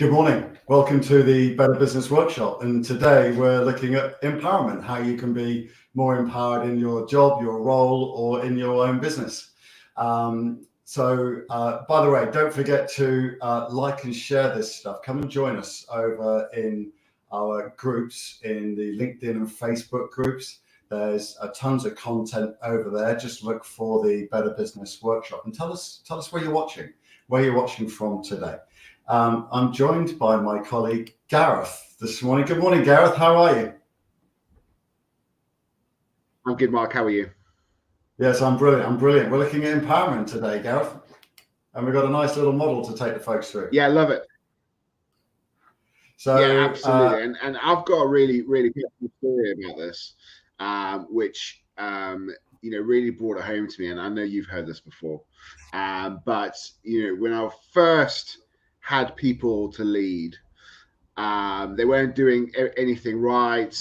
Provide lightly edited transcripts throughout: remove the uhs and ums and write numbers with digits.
Good morning. Welcome to the Better Business Workshop. And today we're looking at empowerment, how you can be more empowered in your job, your role, or in your own business. By the way, don't forget to like and share this stuff. Come and join us over in our groups, in the LinkedIn and Facebook groups. There's tons of content over there. Just look for the Better Business Workshop and tell us where you're watching from today. I'm joined by my colleague Gareth this morning. Good morning, Gareth. How are you? I'm good, Mark. How are you? Yes, I'm brilliant. We're looking at empowerment today, Gareth, and we've got a nice little model to take the folks through. Yeah, I love it. So yeah, absolutely. And I've got a really good story about this, which really brought it home to me. And I know you've heard this before, but when I first had people to lead, they weren't doing anything right.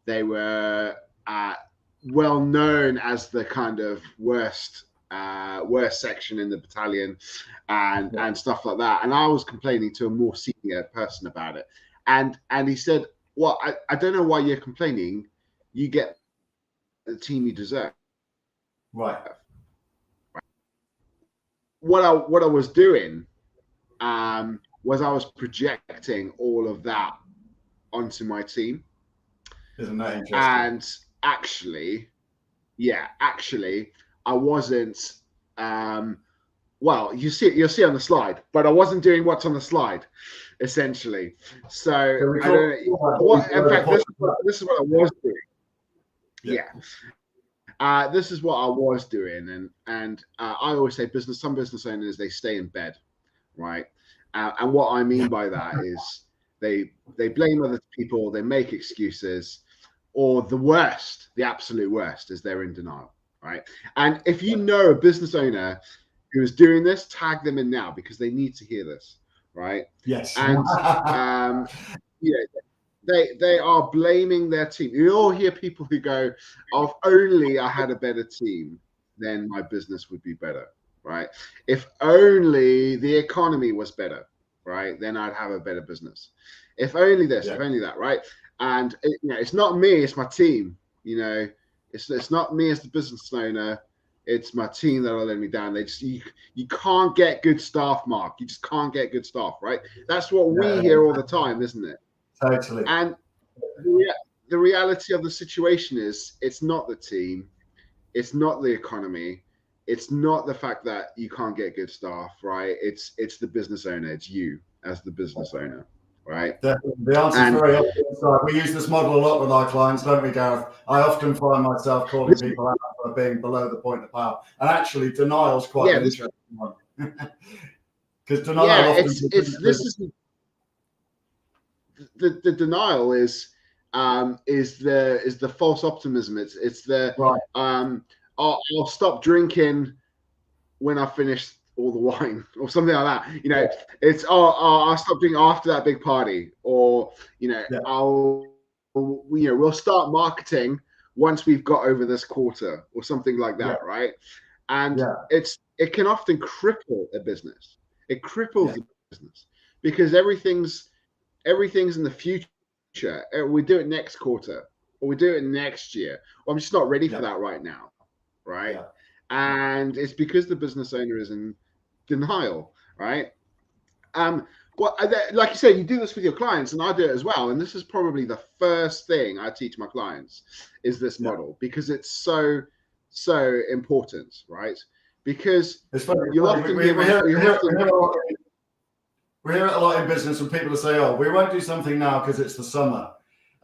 They were well known as the kind of worst section in the battalion and stuff like that. And I was complaining to a more senior person about it. And he said, well, I don't know why you're complaining. You get the team you deserve. Right. What I was doing was I was projecting all of that onto my team. Isn't that interesting? And actually, I wasn't. Well, you'll see on the slide, but I wasn't doing what's on the slide, essentially. So I don't know. In fact, this is what I was doing. Yeah. This is what I was doing, and I always say some business owners, they stay in bed, right? And what I mean by that is they blame other people, they make excuses, or the absolute worst is they're in denial, right? And if you know a business owner who is doing this, tag them in now because they need to hear this, right? Yes. And they are blaming their team. You all hear people who go, "If only I had a better team, then my business would be better." Right? If only the economy was better, right? Then I'd have a better business. If only this, if only that, right? And it's not me, it's my team. It's not me as the business owner. It's my team that are letting me down. You can't get good staff, Mark. You just can't get good staff, right? That's what we hear all the time, isn't it? Totally. And the reality of the situation is, it's not the team, it's not the economy. It's not the fact that you can't get good staff, right? It's the business owner. It's you as the business owner, right? Definitely. The answer is very obvious. We use this model a lot with our clients, don't we, Gareth? I often find myself calling people out for being below the point of power. And actually, denial is quite an interesting one. Because denial often... The denial is the false optimism. It's the... Right. I'll stop drinking when I finish all the wine, or something like that. It's I'll stop drinking after that big party, or we'll start marketing once we've got over this quarter, or something like that, right? And it can often cripple a business. It cripples the business because everything's in the future. We do it next quarter, or we do it next year. Well, I'm just not ready for that right now. Right. And it's because the business owner is in denial, right? Well, like you said, you do this with your clients, and I do it as well. And this is probably the first thing I teach my clients is this model, because it's so important, right? Because you'll often we hear it a lot in business when people say, "Oh, we won't do something now because it's the summer.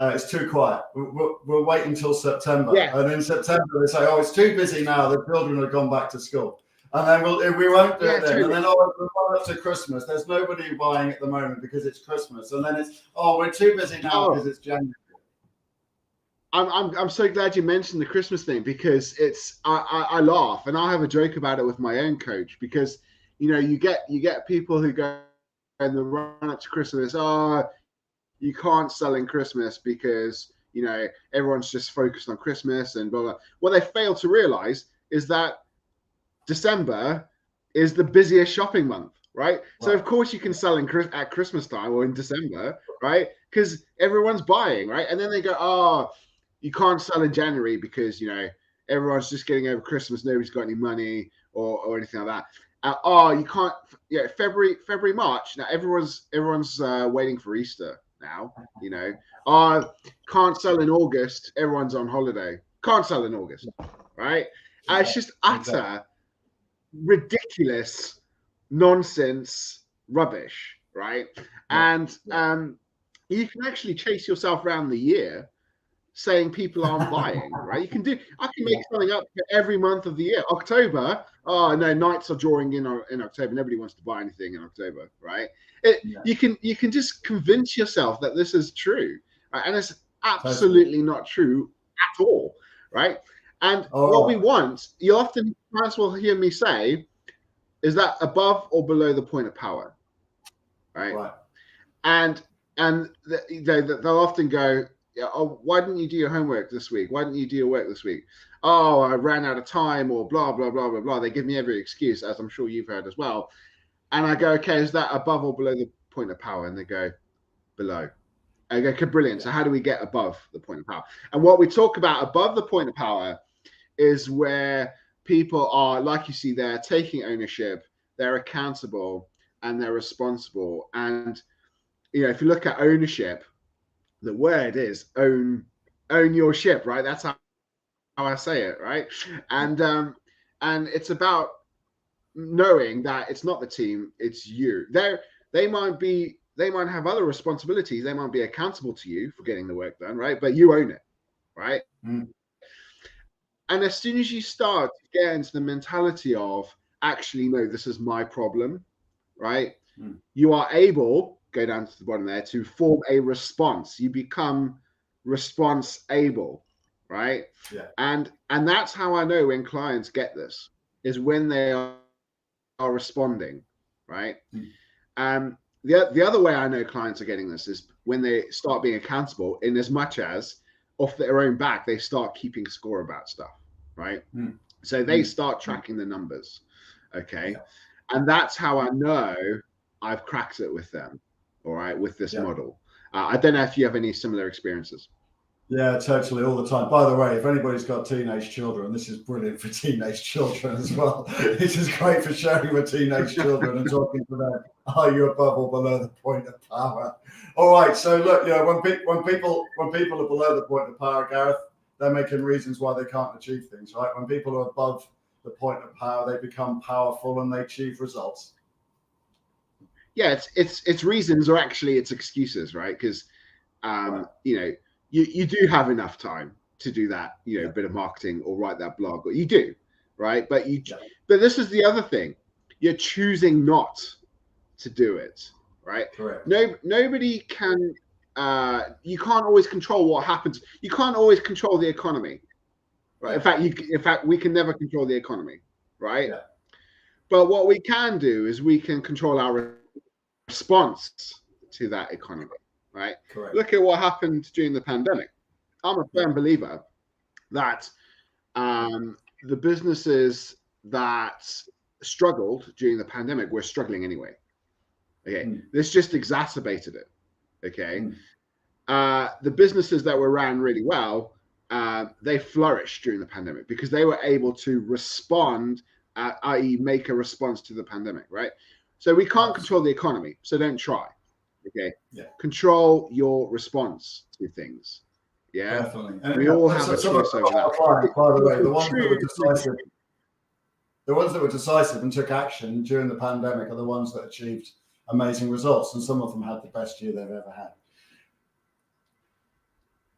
It's too quiet. We'll wait until September." And in September, they say, "Oh, it's too busy now. The children have gone back to school." And then we won't do it then. And then, "Oh, we're up to Christmas. There's nobody buying at the moment because it's Christmas." And then it's, "Oh, we're too busy now because it's January." I'm so glad you mentioned the Christmas thing, because I laugh, and I have a joke about it with my own coach, because you get people who go in the run up to Christmas, you can't sell in Christmas because everyone's just focused on Christmas and blah blah. What they fail to realize is that December is the busiest shopping month, right? So of course you can sell at Christmas time or in December, right? Because everyone's buying, right? And then they go, oh, you can't sell in January because, you know, everyone's just getting over Christmas. Nobody's got any money or anything like that. Oh, you can't. Yeah, February, March. Now everyone's waiting for Easter now. You know, oh, can't sell in August. Everyone's on holiday. Can't sell in August, right? It's just utter ridiculous nonsense rubbish, right? And you can actually chase yourself around the year saying people aren't buying, right? I can make something up for every month of the year. October, oh no, nights are drawing in October. Nobody wants to buy anything in October, right? You can just convince yourself that this is true, right? And it's absolutely not true at all, right? And what we want, you often might as well hear me say, is that above or below the point of power, right? And they'll often go, oh, why didn't you do your homework this week? Why didn't you do your work this week? Oh, I ran out of time, or blah, blah, blah, blah, blah. They give me every excuse, as I'm sure you've heard as well. And I go, okay, is that above or below the point of power? And they go, below. I go, okay, brilliant. So how do we get above the point of power? And what we talk about above the point of power is where people are, like you see there, taking ownership, they're accountable, and they're responsible. And, you know, if you look at ownership, the word is own your ship, right? That's how I say it, right? And it's about knowing that it's not the team, it's you. They might have other responsibilities. They might be accountable to you for getting the work done, right? But you own it, right? And as soon as you start to get into the mentality of actually, no, this is my problem, right? You are able, go down to the bottom there, to form a response. You become response able, right? And that's how I know when clients get this, is when they are responding, right? The other way I know clients are getting this is when they start being accountable, in as much as off their own back, they start keeping score about stuff, right? So they start tracking the numbers, okay? And that's how I know I've cracked it with them, all right, with this model. I don't know if you have any similar experiences. Yeah, totally, all the time. By the way, if anybody's got teenage children, this is brilliant for teenage children as well. This is great for sharing with teenage children and talking to them. Are you above or below the point of power? All right. So look, you know, when people are below the point of power, Gareth, they're making reasons why they can't achieve things, right? When people are above the point of power, they become powerful and they achieve results. Yeah, it's reasons, or actually it's excuses, right? Because you know, you do have enough time to do that, you know, bit of marketing or write that blog, or you do, right? But but this is the other thing. You're choosing not to do it, right? Correct. Nobody can, you can't always control what happens. You can't always control the economy, right? In fact, we can never control the economy, right? But what we can do is we can control our response to that economy. Right. Correct. Look at what happened during the pandemic. I'm a firm believer that the businesses that struggled during the pandemic were struggling anyway. Okay. This just exacerbated it. Okay. The businesses that were ran really well, they flourished during the pandemic because they were able to respond, i.e. make a response to the pandemic. Right. So we can't control the economy. So don't try. Okay. Control your response to things. Yeah. Definitely. And we all have a choice over that. By the way, the ones that were decisive and took action during the pandemic are the ones that achieved amazing results, and some of them had the best year they've ever had.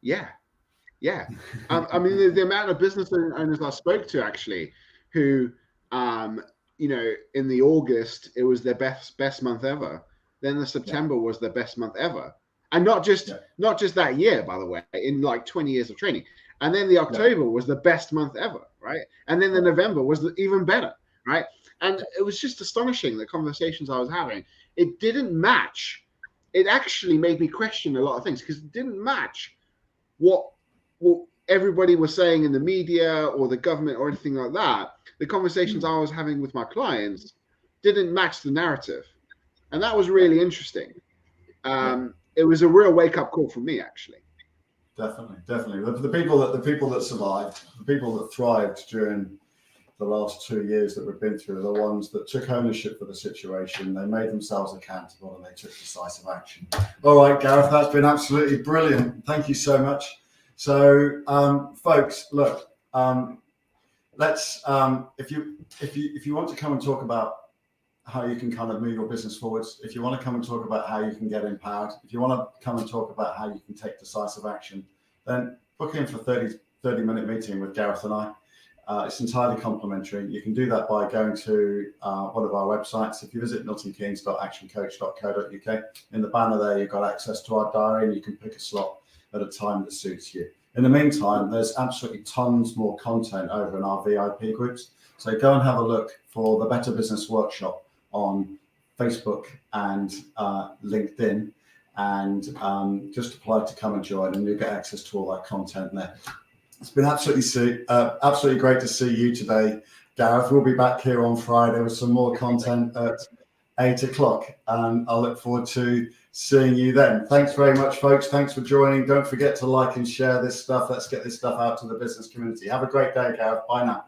Yeah. I mean, the amount of business owners I spoke to actually, who, you know, in the August it was their best month ever. Then the September was their best month ever. And not just that year, by the way, in like 20 years of training. And then the October was the best month ever, right? And then the November was even better, right? And it was just astonishing, the conversations I was having. It didn't match. It actually made me question a lot of things because it didn't match what everybody was saying in the media or the government or anything like that. The conversations I was having with my clients didn't match the narrative, and that was really interesting. It was a real wake-up call for me, actually. Definitely. The people that survived, the people that thrived during the last 2 years that we've been through, are the ones that took ownership for the situation. They made themselves accountable and they took decisive action. All right, Gareth, that's been absolutely brilliant. Thank you so much. So, folks, look, let's if you want to come and talk about how you can kind of move your business forwards, if you want to come and talk about how you can get empowered, if you want to come and talk about how you can take decisive action, then book in for a 30-minute meeting with Gareth and I. It's entirely complimentary. You can do that by going to one of our websites. If you visit miltonkeynes.actioncoach.co.uk, in the banner there, you've got access to our diary and you can pick a slot at a time that suits you. In the meantime, there's absolutely tons more content over in our VIP groups. So go and have a look for the Better Business Workshop on Facebook and LinkedIn, and just apply to come and join, and you'll get access to all that content there. It's been absolutely great to see you today, Gareth. We'll be back here on Friday with some more content at 8 o'clock, and I look forward to seeing you then. Thanks very much, folks. Thanks for joining. Don't forget to like and share this stuff. Let's get this stuff out to the business community. Have a great day, Gareth. Bye now.